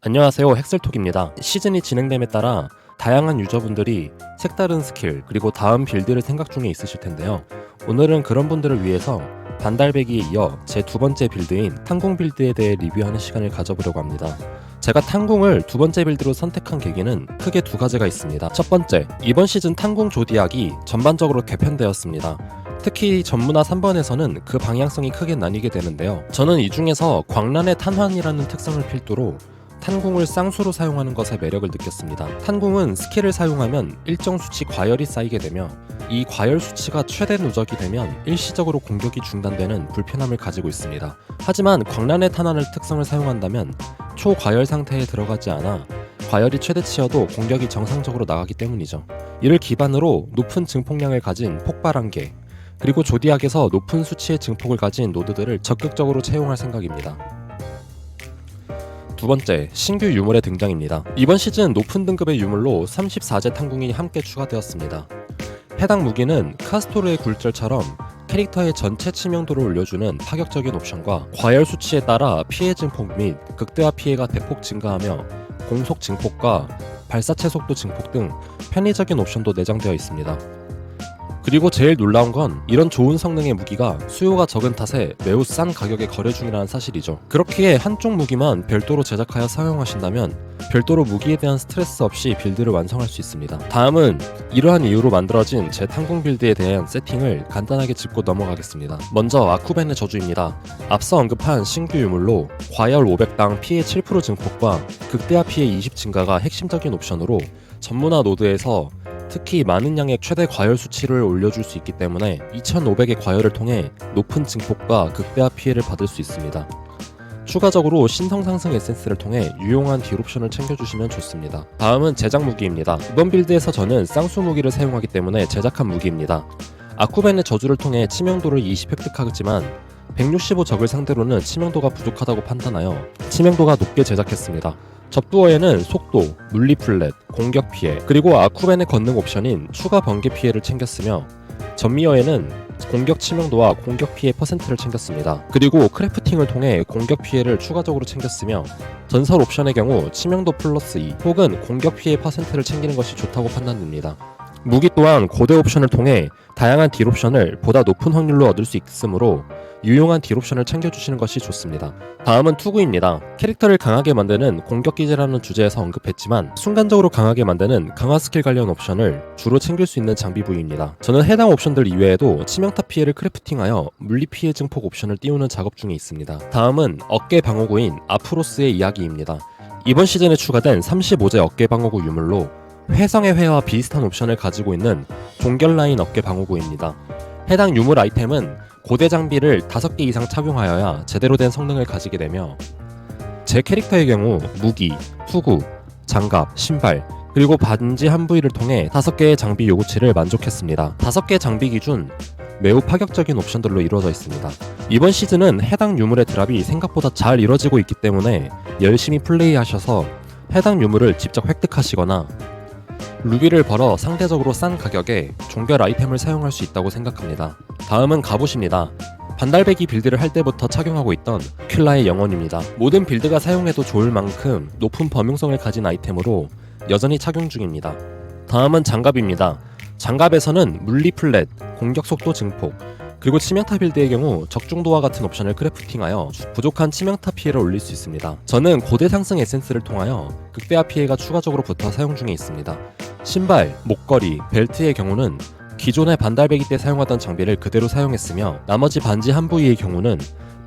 안녕하세요, 헥셀톡입니다. 시즌이 진행됨에 따라 다양한 유저분들이 색다른 스킬 그리고 다음 빌드를 생각 중에 있으실 텐데요. 오늘은 그런 분들을 위해서 반달배기에 이어 제 두 번째 빌드인 탄궁 빌드에 대해 리뷰하는 시간을 가져보려고 합니다. 제가 탄궁을 두 번째 빌드로 선택한 계기는 크게 두 가지가 있습니다. 첫 번째, 이번 시즌 탄궁 조디악이 전반적으로 개편되었습니다. 특히 전문화 3번에서는 그 방향성이 크게 나뉘게 되는데요. 저는 이 중에서 광란의 탄환이라는 특성을 필두로 탄궁을 쌍수로 사용하는 것의 매력을 느꼈습니다. 탄궁은 스킬을 사용하면 일정 수치 과열이 쌓이게 되며 이 과열 수치가 최대 누적이 되면 일시적으로 공격이 중단되는 불편함을 가지고 있습니다. 하지만 광란의 탄환을 특성을 사용한다면 초과열 상태에 들어가지 않아 과열이 최대치여도 공격이 정상적으로 나가기 때문이죠. 이를 기반으로 높은 증폭량을 가진 폭발한계 그리고 조디악에서 높은 수치의 증폭을 가진 노드들을 적극적으로 채용할 생각입니다. 두 번째, 신규 유물의 등장입니다. 이번 시즌 높은 등급의 유물로 34제 탄궁이 함께 추가되었습니다. 해당 무기는 카스토르의 굴절처럼 캐릭터의 전체 치명도를 올려주는 파격적인 옵션과 과열 수치에 따라 피해 증폭 및 극대화 피해가 대폭 증가하며 공속 증폭과 발사체 속도 증폭 등 편의적인 옵션도 내장되어 있습니다. 그리고 제일 놀라운 건 이런 좋은 성능의 무기가 수요가 적은 탓에 매우 싼 가격에 거래 중이라는 사실이죠. 그렇기에 한쪽 무기만 별도로 제작하여 사용하신다면 별도로 무기에 대한 스트레스 없이 빌드를 완성할 수 있습니다. 다음은 이러한 이유로 만들어진 제 탄궁 빌드에 대한 세팅을 간단하게 짚고 넘어가겠습니다. 먼저 아쿠벤의 저주입니다. 앞서 언급한 신규 유물로 과열 500당 피해 7% 증폭과 극대화 피해 20 증가가 핵심적인 옵션으로 전문화 노드에서 특히 많은 양의 최대 과열 수치를 올려줄 수 있기 때문에 2500의 과열을 통해 높은 증폭과 극대화 피해를 받을 수 있습니다. 추가적으로 신성 상승 에센스를 통해 유용한 딜옵션을 챙겨주시면 좋습니다. 다음은 제작 무기입니다. 이번 빌드에서 저는 쌍수 무기를 사용하기 때문에 제작한 무기입니다. 아쿠벤의 저주를 통해 치명도를 20 획득하지만 165 적을 상대로는 치명도가 부족하다고 판단하여 치명도가 높게 제작했습니다. 접두어에는 속도, 물리 플랫, 공격 피해, 그리고 아쿠벤의 건능 옵션인 추가 번개 피해를 챙겼으며 전미어에는 공격 치명도와 공격 피해 퍼센트를 챙겼습니다. 그리고 크래프팅을 통해 공격 피해를 추가적으로 챙겼으며 전설 옵션의 경우 치명도 플러스 2 혹은 공격 피해 퍼센트를 챙기는 것이 좋다고 판단됩니다. 무기 또한 고대 옵션을 통해 다양한 딜 옵션을 보다 높은 확률로 얻을 수 있으므로 유용한 딜 옵션을 챙겨주시는 것이 좋습니다. 다음은 투구입니다. 캐릭터를 강하게 만드는 공격 기제라는 주제에서 언급했지만 순간적으로 강하게 만드는 강화 스킬 관련 옵션을 주로 챙길 수 있는 장비 부위입니다. 저는 해당 옵션들 이외에도 치명타 피해를 크래프팅하여 물리 피해 증폭 옵션을 띄우는 작업 중에 있습니다. 다음은 어깨 방어구인 아프로스의 이야기입니다. 이번 시즌에 추가된 35제 어깨 방어구 유물로 회성의 회와 비슷한 옵션을 가지고 있는 종결 라인 어깨 방어구입니다. 해당 유물 아이템은 고대 장비를 5개 이상 착용하여야 제대로 된 성능을 가지게 되며 제 캐릭터의 경우 무기, 투구, 장갑, 신발, 그리고 반지 한 부위를 통해 5개의 장비 요구치를 만족했습니다. 5개 장비 기준 매우 파격적인 옵션들로 이루어져 있습니다. 이번 시즌은 해당 유물의 드랍이 생각보다 잘 이루어지고 있기 때문에 열심히 플레이하셔서 해당 유물을 직접 획득하시거나 루비를 벌어 상대적으로 싼 가격에 종결 아이템을 사용할 수 있다고 생각합니다. 다음은 갑옷입니다. 반달배기 빌드를 할 때부터 착용하고 있던 퀼라의 영혼입니다. 모든 빌드가 사용해도 좋을 만큼 높은 범용성을 가진 아이템으로 여전히 착용 중입니다. 다음은 장갑입니다. 장갑에서는 물리 플랫, 공격 속도 증폭, 그리고 치명타 빌드의 경우 적중도와 같은 옵션을 크래프팅하여 부족한 치명타 피해를 올릴 수 있습니다. 저는 고대 상승 에센스를 통하여 극대화 피해가 추가적으로 붙어 사용 중에 있습니다. 신발, 목걸이, 벨트의 경우는 기존의 반달배기 때 사용하던 장비를 그대로 사용했으며 나머지 반지 한 부위의 경우는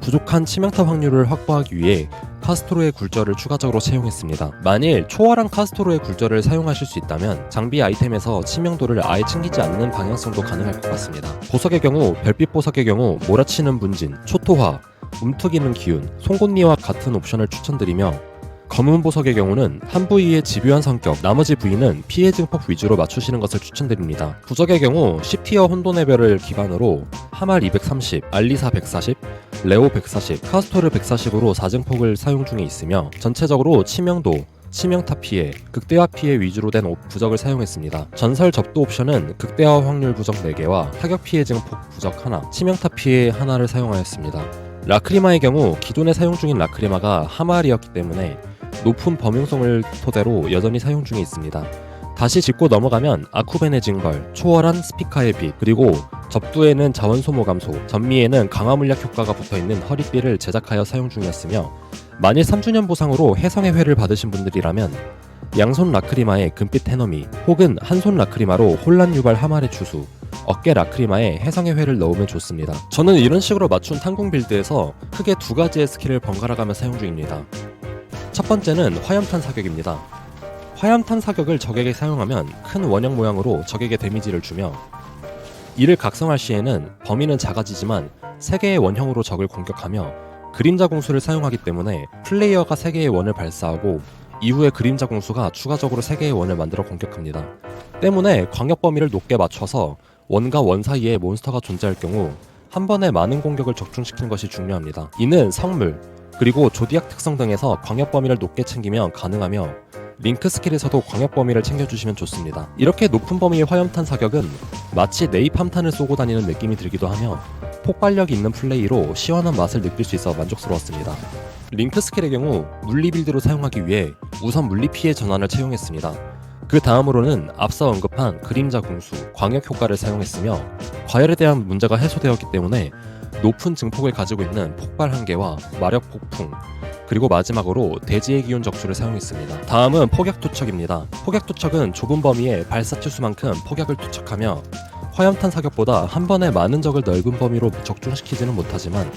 부족한 치명타 확률을 확보하기 위해 카스토르의 굴절을 추가적으로 채용했습니다. 만일 초월한 카스토르의 굴절을 사용하실 수 있다면 장비 아이템에서 치명도를 아예 챙기지 않는 방향성도 가능할 것 같습니다. 보석의 경우 별빛 보석의 경우 몰아치는 분진, 초토화, 움트기는 기운, 송곳니와 같은 옵션을 추천드리며 검은 보석의 경우는 한 부위의 집요한 성격, 나머지 부위는 피해 증폭 위주로 맞추시는 것을 추천드립니다. 부적의 경우 10티어 혼돈의 별을 기반으로 하말 230, 알리사 140, 레오 140, 카스토르 140으로 4증폭을 사용 중에 있으며 전체적으로 치명도, 치명타 피해, 극대화 피해 위주로 된 부적을 사용했습니다. 전설 접도 옵션은 극대화 확률 부적 4개와 타격 피해 증폭 부적 하나, 치명타 피해 하나를 사용하였습니다. 라크리마의 경우 기존에 사용 중인 라크리마가 하말이었기 때문에 높은 범용성을 토대로 여전히 사용 중에 있습니다. 다시 짚고 넘어가면 아쿠벤의 징벌, 초월한 스피카의 빛, 그리고 접두에는 자원 소모 감소, 전미에는 강화 물약 효과가 붙어있는 허리띠를 제작하여 사용 중이었으며, 만일 3주년 보상으로 해성의 회를 받으신 분들이라면 양손 라크리마의 금빛 해넘이, 혹은 한손 라크리마로 혼란 유발 하말의 추수, 어깨 라크리마에 해성의 회를 넣으면 좋습니다. 저는 이런 식으로 맞춘 탄궁 빌드에서 크게 두 가지의 스킬을 번갈아가며 사용 중입니다. 첫 번째는 화염탄 사격입니다. 화염탄 사격을 적에게 사용하면 큰 원형 모양으로 적에게 데미지를 주며, 이를 각성할 시에는 범위는 작아지지만 3개의 원형으로 적을 공격하며 그림자 공수를 사용하기 때문에 플레이어가 3개의 원을 발사하고 이후에 그림자 공수가 추가적으로 3개의 원을 만들어 공격합니다. 때문에 광역 범위를 높게 맞춰서 원과 원 사이에 몬스터가 존재할 경우 한 번에 많은 공격을 적중시키는 것이 중요합니다. 이는 성물, 그리고 조디악 특성 등에서 광역 범위를 높게 챙기면 가능하며, 링크 스킬에서도 광역 범위를 챙겨주시면 좋습니다. 이렇게 높은 범위의 화염탄 사격은 마치 네이팜탄을 쏘고 다니는 느낌이 들기도 하며 폭발력이 있는 플레이로 시원한 맛을 느낄 수 있어 만족스러웠습니다. 링크 스킬의 경우 물리 빌드로 사용하기 위해 우선 물리 피해 전환을 채용했습니다. 그 다음으로는 앞서 언급한 그림자 공수, 광역 효과를 사용했으며, 과열에 대한 문제가 해소되었기 때문에 높은 증폭을 가지고 있는 폭발 한계와 마력 폭풍, 그리고 마지막으로 대지의 기운 적출을 사용했습니다. 다음은 폭약 투척입니다. 폭약 투척은 좁은 범위에 발사치수만큼 폭약을 투척하며 화염탄 사격보다 한 번에 많은 적을 넓은 범위로 적중시키지는 못하지만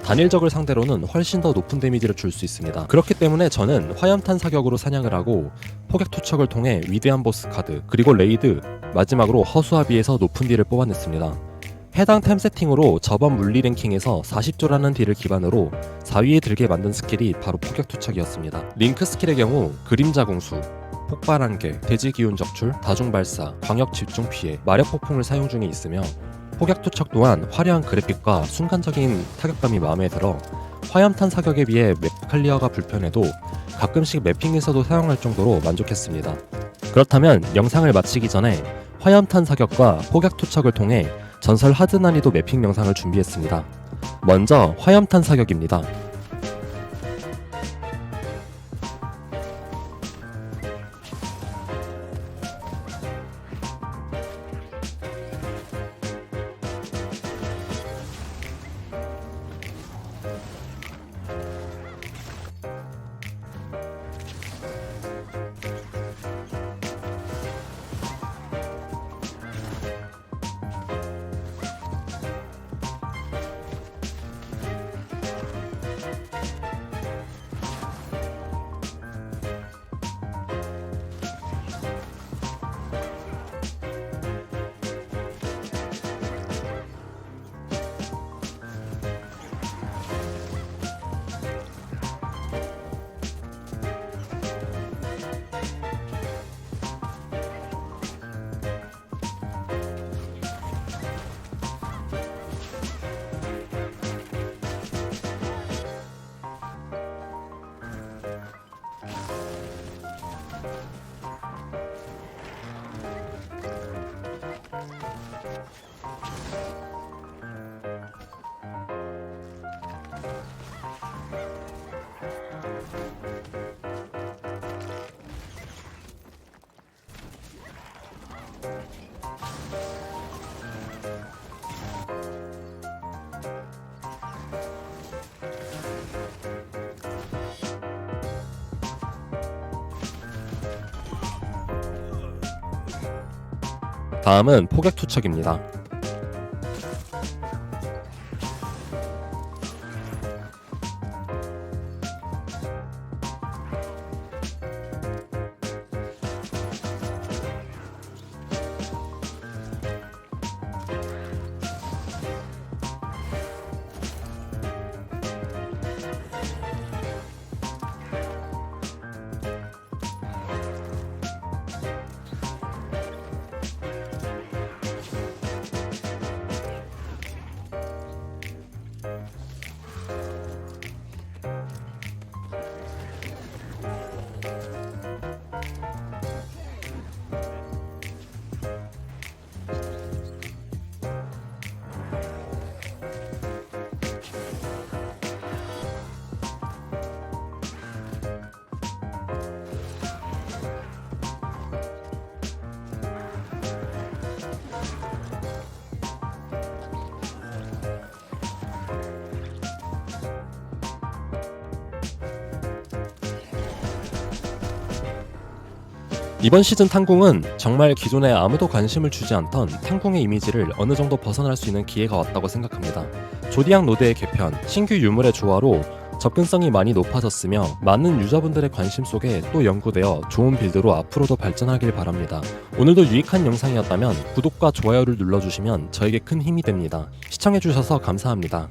단일적을 상대로는 훨씬 더 높은 데미지를 줄 수 있습니다. 그렇기 때문에 저는 화염탄 사격으로 사냥을 하고 폭약 투척을 통해 위대한 보스 카드, 그리고 레이드, 마지막으로 허수아비에서 높은 딜을 뽑아냈습니다. 해당 템 세팅으로 저번 물리 랭킹에서 40조라는 딜을 기반으로 4위에 들게 만든 스킬이 바로 폭약 투척이었습니다. 링크 스킬의 경우 그림자 공수, 폭발 한계, 대지 기운 적출, 다중 발사, 광역 집중 피해, 마력 폭풍을 사용 중에 있으며, 폭약 투척 또한 화려한 그래픽과 순간적인 타격감이 마음에 들어 화염탄 사격에 비해 맵 클리어가 불편해도 가끔씩 매핑에서도 사용할 정도로 만족했습니다. 그렇다면 영상을 마치기 전에 화염탄 사격과 폭약 투척을 통해 전설 하드 난이도 매핑 영상을 준비했습니다. 먼저 화염탄 사격입니다. 다음은 폭약 투척입니다. 이번 시즌 탕궁은 정말 기존에 아무도 관심을 주지 않던 탕궁의 이미지를 어느 정도 벗어날 수 있는 기회가 왔다고 생각합니다. 조디악 노드의 개편, 신규 유물의 조화로 접근성이 많이 높아졌으며 많은 유저분들의 관심 속에 또 연구되어 좋은 빌드로 앞으로도 발전하길 바랍니다. 오늘도 유익한 영상이었다면 구독과 좋아요를 눌러주시면 저에게 큰 힘이 됩니다. 시청해주셔서 감사합니다.